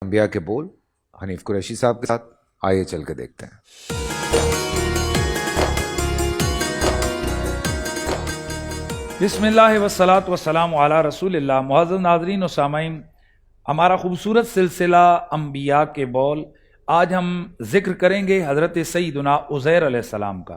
انبیاء کے بول حنیف قریشی صاحب کے ساتھ آئیے چل کے دیکھتے ہیں۔ بسم اللہ والصلاۃ والسلام علی رسول اللہ۔ معزز ناظرین و سامعین، ہمارا خوبصورت سلسلہ انبیاء کے بول، آج ہم ذکر کریں گے حضرت سیدنا عزیر علیہ السلام کا۔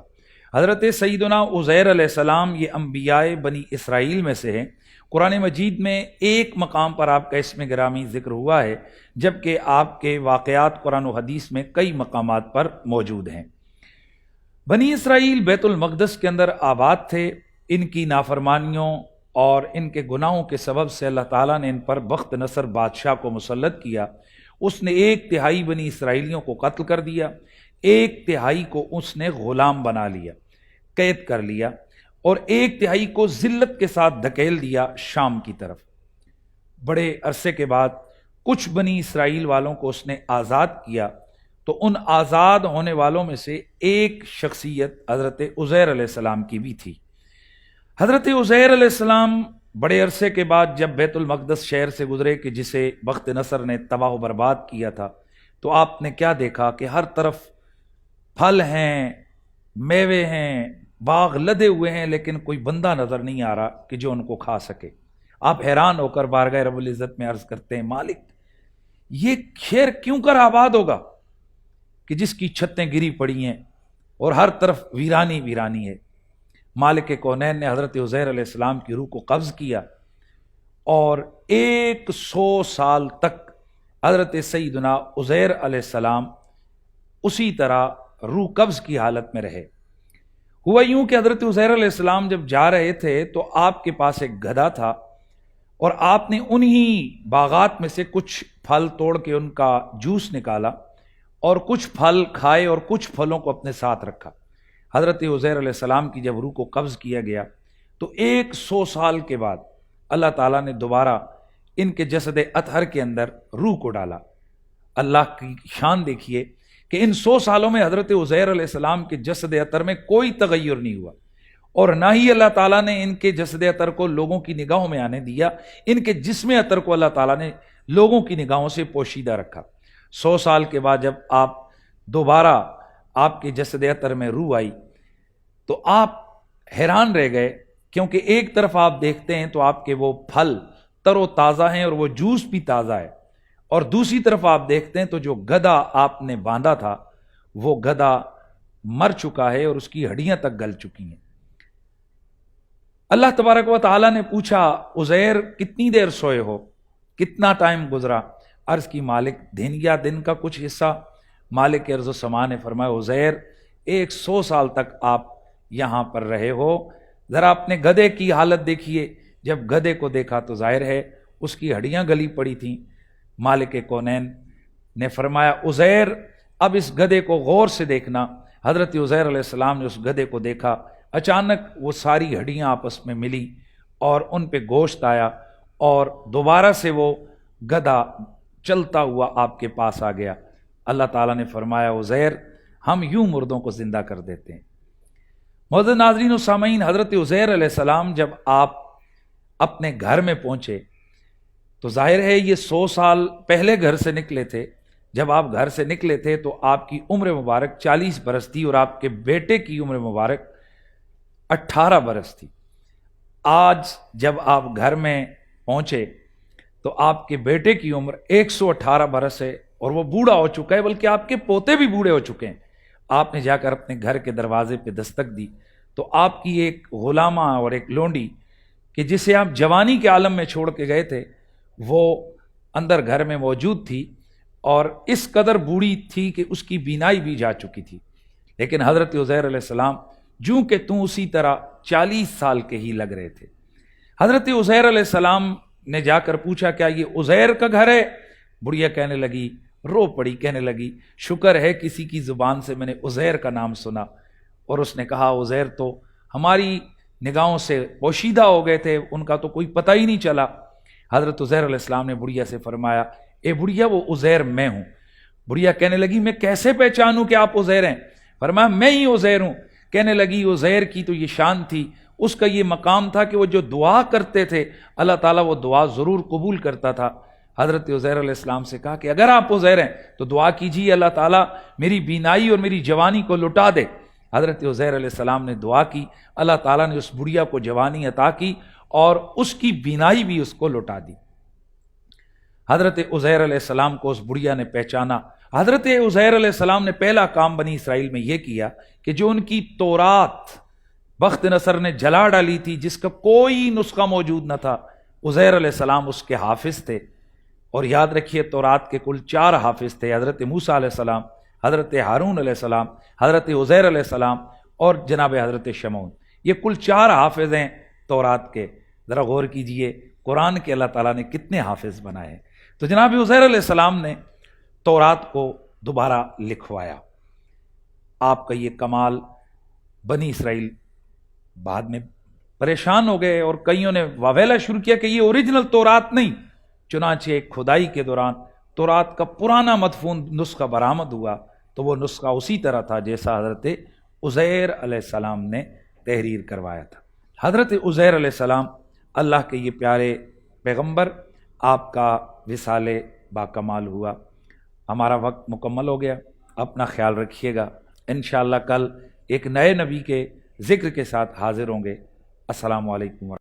حضرت سیدنا عزیر علیہ السلام یہ انبیاء بنی اسرائیل میں سے ہیں۔ قرآن مجید میں ایک مقام پر آپ کا اسم گرامی ذکر ہوا ہے، جبکہ آپ کے واقعات قرآن و حدیث میں کئی مقامات پر موجود ہیں۔ بنی اسرائیل بیت المقدس کے اندر آباد تھے۔ ان کی نافرمانیوں اور ان کے گناہوں کے سبب سے اللہ تعالیٰ نے ان پر بخت نصر بادشاہ کو مسلط کیا۔ اس نے 1/3 بنی اسرائیلیوں کو قتل کر دیا، 1/3 کو اس نے غلام بنا لیا، قید کر لیا، اور 1/3 کو ذلت کے ساتھ دھکیل دیا شام کی طرف۔ بڑے عرصے کے بعد کچھ بنی اسرائیل والوں کو اس نے آزاد کیا، تو ان آزاد ہونے والوں میں سے ایک شخصیت حضرت عزیر علیہ السلام کی بھی تھی۔ حضرت عزیر علیہ السلام بڑے عرصے کے بعد جب بیت المقدس شہر سے گزرے کہ جسے بخت نصر نے تباہ و برباد کیا تھا، تو آپ نے کیا دیکھا کہ ہر طرف پھل ہیں، میوے ہیں، باغ لدے ہوئے ہیں، لیکن کوئی بندہ نظر نہیں آ رہا کہ جو ان کو کھا سکے۔ آپ حیران ہو کر بارگاہ رب العزت میں عرض کرتے ہیں، مالک یہ شہر کیوں کر آباد ہوگا کہ جس کی چھتیں گری پڑی ہیں اور ہر طرف ویرانی ویرانی ہے۔ مالک کونین نے حضرت عزیر علیہ السلام کی روح کو قبض کیا، اور 100 سال تک حضرت سیدنا عزیر علیہ السلام اسی طرح روح قبض کی حالت میں رہے۔ ہوا یوں کہ حضرت عزیر علیہ السلام جب جا رہے تھے تو آپ کے پاس ایک گدھا تھا، اور آپ نے انہی باغات میں سے کچھ پھل توڑ کے ان کا جوس نکالا، اور کچھ پھل کھائے اور کچھ پھلوں کو اپنے ساتھ رکھا۔ حضرت عزیر علیہ السلام کی جب روح کو قبض کیا گیا تو 100 سال کے بعد اللہ تعالیٰ نے دوبارہ ان کے جسد اطہر کے اندر روح کو ڈالا۔ اللہ کی شان دیکھیے کہ ان 100 سالوں میں حضرت عزیر علیہ السلام کے جسد اطہر میں کوئی تغیر نہیں ہوا، اور نہ ہی اللہ تعالیٰ نے ان کے جسد اطہر کو لوگوں کی نگاہوں میں آنے دیا۔ ان کے جسم اطہر کو اللہ تعالیٰ نے لوگوں کی نگاہوں سے پوشیدہ رکھا۔ 100 سال کے بعد جب آپ دوبارہ آپ کے جسد اطہر میں روح آئی تو آپ حیران رہ گئے، کیونکہ ایک طرف آپ دیکھتے ہیں تو آپ کے وہ پھل تر و تازہ ہیں اور وہ جوس بھی تازہ ہے، اور دوسری طرف آپ دیکھتے ہیں تو جو گدھا آپ نے باندھا تھا وہ گدھا مر چکا ہے اور اس کی ہڈیاں تک گل چکی ہیں۔ اللہ تبارک و تعالیٰ نے پوچھا، عزیر کتنی دیر سوئے ہو، کتنا ٹائم گزرا؟ عرض کی مالک دن یا دن کا کچھ حصہ۔ مالک ارض و سما نے فرمایا، عزیر 100 سال تک آپ یہاں پر رہے ہو۔ ذرا اپنے گدھے کی حالت دیکھیے۔ جب گدھے کو دیکھا تو ظاہر ہے اس کی ہڈیاں گلی پڑی تھیں۔ مالک کونین نے فرمایا، عزیر اب اس گدھے کو غور سے دیکھنا۔ حضرت عزیر علیہ السلام نے اس گدھے کو دیکھا، اچانک وہ ساری ہڈیاں آپس میں ملی اور ان پہ گوشت آیا، اور دوبارہ سے وہ گدھا چلتا ہوا آپ کے پاس آ گیا۔ اللہ تعالیٰ نے فرمایا، عزیر ہم یوں مردوں کو زندہ کر دیتے ہیں۔ معزز ناظرین و سامعین، حضرت عزیر علیہ السلام جب آپ اپنے گھر میں پہنچے تو ظاہر ہے یہ 100 سال پہلے گھر سے نکلے تھے۔ جب آپ گھر سے نکلے تھے تو آپ کی عمر مبارک 40 برس تھی، اور آپ کے بیٹے کی عمر مبارک 18 برس تھی۔ آج جب آپ گھر میں پہنچے تو آپ کے بیٹے کی عمر 118 برس ہے، اور وہ بوڑھا ہو چکا ہے، بلکہ آپ کے پوتے بھی بوڑھے ہو چکے ہیں۔ آپ نے جا کر اپنے گھر کے دروازے پہ دستک دی تو آپ کی ایک غلامہ اور ایک لونڈی کہ جسے آپ جوانی کے عالم میں چھوڑ کے گئے تھے، وہ اندر گھر میں موجود تھی، اور اس قدر بوڑھی تھی کہ اس کی بینائی بھی جا چکی تھی۔ لیکن حضرت عزیر علیہ السلام جوں کہ توں اسی طرح 40 سال کے ہی لگ رہے تھے۔ حضرت عزیر علیہ السلام نے جا کر پوچھا، کیا یہ عزیر کا گھر ہے؟ بڑھیا کہنے لگی، رو پڑی، کہنے لگی، شکر ہے کسی کی زبان سے میں نے عزیر کا نام سنا۔ اور اس نے کہا، عزیر تو ہماری نگاہوں سے پوشیدہ ہو گئے تھے، ان کا تو کوئی پتہ ہی نہیں چلا۔ حضرت عزیر علیہ السلام نے بڑھیا سے فرمایا، اے بڑھیا وہ عزیر میں ہوں۔ بڑھیا کہنے لگی، میں کیسے پہچانوں کہ آپ عزیر ہیں؟ فرمایا، میں ہی عزیر ہوں۔ کہنے لگی، عزیر کی تو یہ شان تھی، اس کا یہ مقام تھا کہ وہ جو دعا کرتے تھے اللہ تعالیٰ وہ دعا ضرور قبول کرتا تھا۔ حضرت عزیر علیہ السلام سے کہا کہ اگر آپ عزیر ہیں تو دعا کیجیے اللہ تعالیٰ میری بینائی اور میری جوانی کو لٹا دے۔ حضرت عزیر علیہ السلام نے دعا کی، اللہ تعالیٰ نے اس بڑھیا کو جوانی عطا کی اور اس کی بینائی بھی اس کو لٹا دی۔ حضرت عزیر علیہ السلام کو اس بڑھیا نے پہچانا۔ حضرت عزیر علیہ السلام نے پہلا کام بنی اسرائیل میں یہ کیا کہ جو ان کی تورات بخت نصر نے جلا ڈالی تھی، جس کا کوئی نسخہ موجود نہ تھا، عزیر علیہ السلام اس کے حافظ تھے۔ اور یاد رکھیے تورات کے کل 4 حافظ تھے، حضرت موسیٰ علیہ السلام، حضرت ہارون علیہ السلام، حضرت عزیر علیہ السلام اور جناب حضرت شمعون۔ یہ کل 4 حافظ ہیں تورات کے۔ ذرا غور کیجئے قرآن کے اللہ تعالیٰ نے کتنے حافظ بنائے ہیں۔ تو جناب عزیر علیہ السلام نے تورات کو دوبارہ لکھوایا۔ آپ کا یہ کمال بنی اسرائیل بعد میں پریشان ہو گئے اور کئیوں نے واویلا شروع کیا کہ یہ اوریجنل تورات نہیں۔ چنانچہ ایک کھدائی کے دوران تورات کا پرانا مدفون نسخہ برآمد ہوا، تو وہ نسخہ اسی طرح تھا جیسا حضرت عزیر علیہ السلام نے تحریر کروایا تھا۔ حضرت عزیر علیہ السلام اللہ کے یہ پیارے پیغمبر، آپ کا وصال با کمال ہوا۔ ہمارا وقت مکمل ہو گیا، اپنا خیال رکھیے گا۔ انشاءاللہ کل ایک نئے نبی کے ذکر کے ساتھ حاضر ہوں گے۔ السلام علیکم۔